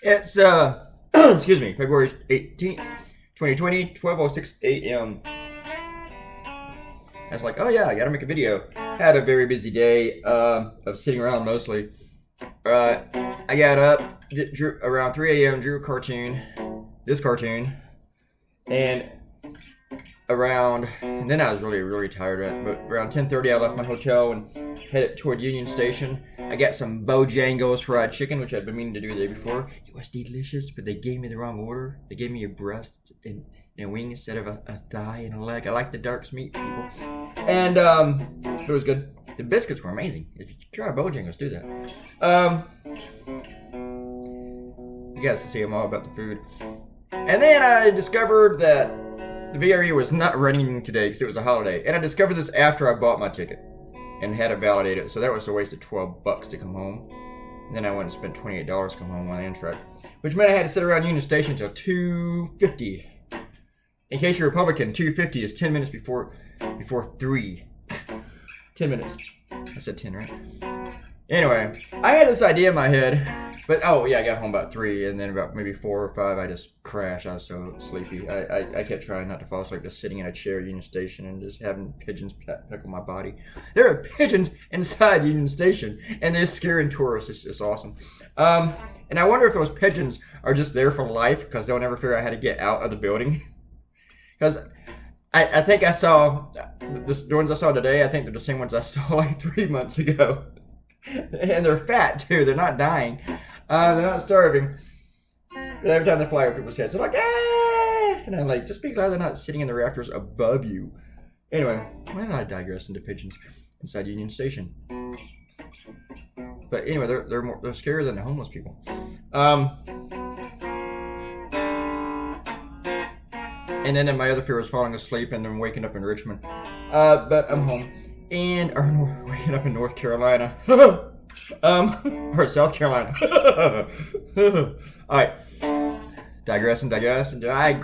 It's excuse me, February 18th, 2020, 12:06 a.m. I was like, oh yeah, I gotta make a video. Had a very busy day of sitting around mostly. I got up, drew around 3 a.m. drew a cartoon, this cartoon, and then I was really tired of it, but around 10:30 I left my hotel and headed toward Union Station. I got some Bojangles fried chicken, which I'd been meaning to do the day before. It was delicious, but they gave me the wrong order. They gave me a breast and a wing instead of a thigh and a leg. I like the dark meat, people. And it was good. The biscuits were amazing. If you try Bojangles, do that. You guys can see I'm all about the food. And then I discovered that the VRE was not running today because it was a holiday. And I discovered this after I bought my ticket and had it validated. So that was a waste of $12 to come home. And then I went and spent $28 to come home on Amtrak, which meant I had to sit around Union Station until 2:50. In case you're Republican, 2:50 is 10 minutes before 3. 10 minutes. I said 10, right? Anyway, I had this idea in my head, but oh yeah, I got home about 3, and then about maybe 4 or 5, I just crashed. I was so sleepy. I kept trying not to fall asleep, just sitting in a chair at Union Station and just having pigeons peck on my body. There are pigeons inside Union Station, and they're scaring tourists. It's awesome. And I wonder if those pigeons are just there for life because they'll never figure out how to get out of the building. Because I think I saw the ones I saw today. I think they're the same ones I saw like 3 months ago. And they're fat too. They're not dying. They're not starving. But every time they fly over people's heads, they're like, ah! And I'm like, just be glad they're not sitting in the rafters above you. Anyway, why did I digress into pigeons inside Union Station? But anyway, they're scarier than the homeless people. And then my other fear was falling asleep and then waking up in Richmond. But I'm home. Or waking up in North Carolina. Or South Carolina. Alright. Digressing. I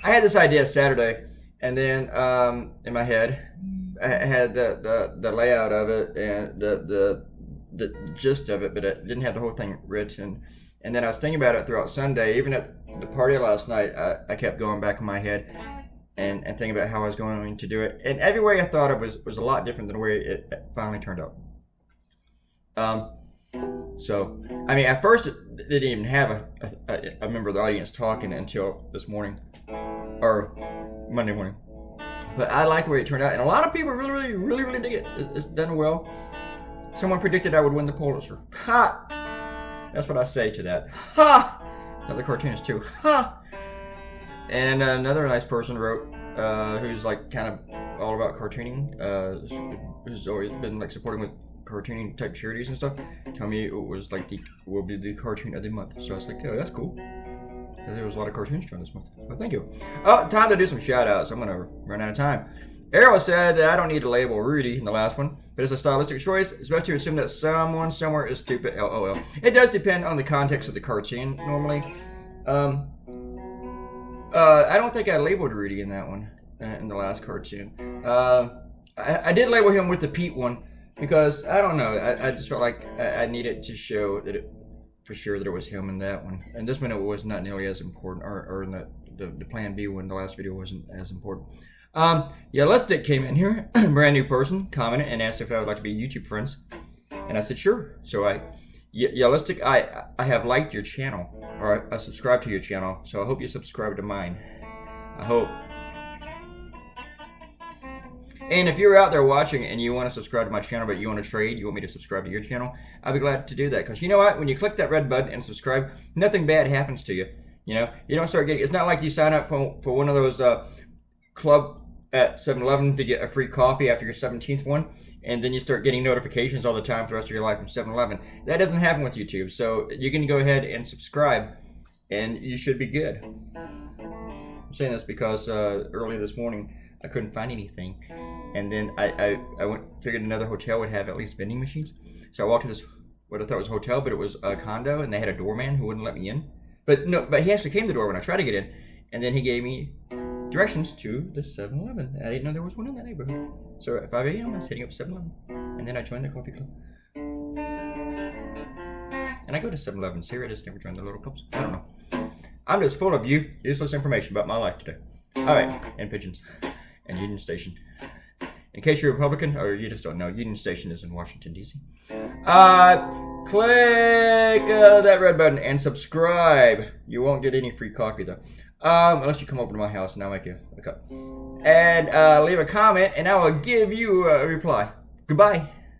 had this idea Saturday, and then in my head, I had the layout of it and the gist of it, but I didn't have the whole thing written. And then I was thinking about it throughout Sunday. Even at the party last night, I kept going back in my head and thinking about how I was going to do it. And every way I thought of was a lot different than the way it finally turned out. So, I mean, at first it didn't even have a member of the audience talking until this morning, or Monday morning. But I like the way it turned out, and a lot of people really dig it. It's done well. Someone predicted I would win the Pulitzer. Ha! That's what I say to that. Ha! Another cartoonist too. Ha! And another nice person wrote, who's like kind of all about cartooning, who's always been like supporting with cartooning type charities and stuff, told me it was like will be the cartoon of the month. So I was like, oh, that's cool. There was a lot of cartoons drawn this month. Well, thank you. Oh, time to do some shout outs. I'm gonna run out of time. Arrow said that I don't need to label Rudy in the last one, but it's a stylistic choice. It's best to assume that someone somewhere is stupid. LOL. It does depend on the context of the cartoon normally. I don't think I labeled Rudy in that one, in the last cartoon. I did label him with the Pete one because I don't know. I just felt like I needed to show that for sure that it was him in that one. And this one it was not nearly as important, or in the Plan B one, the last video wasn't as important. Yellistic came in here, brand new person, commented and asked if I would like to be YouTube friends, and I said sure. So Yellistic, I have liked your channel, or I subscribed to your channel, so I hope you subscribe to mine. I hope. And if you're out there watching and you want to subscribe to my channel, but you want to trade, you want me to subscribe to your channel, I'd be glad to do that. Because you know what? When you click that red button and subscribe, nothing bad happens to you. You know, you don't start getting. It's not like you sign up for one of those club at 7-Eleven to get a free coffee after your 17th one, and then you start getting notifications all the time for the rest of your life from 7-Eleven. That doesn't happen with YouTube, so you can go ahead and subscribe, and you should be good. I'm saying this because early this morning I couldn't find anything, and then I figured another hotel would have at least vending machines. So I walked to this what I thought was a hotel, but it was a condo, and they had a doorman who wouldn't let me in. But he actually came to the door when I tried to get in, and then he gave me directions to the 7-Eleven. I didn't know there was one in that neighborhood. So at 5 a.m. I was hitting up 7-Eleven, and then I joined the coffee club. And I go to 7-Elevens here. I just never joined the little clubs. I don't know. I'm just full of useless information about my life today. Alright, and pigeons. And Union Station. In case you're a Republican, or you just don't know, Union Station is in Washington, D.C. Click that red button and subscribe. You won't get any free coffee, though. Unless you come over to my house and I'll make you a cup. And leave a comment, and I will give you a reply. Goodbye.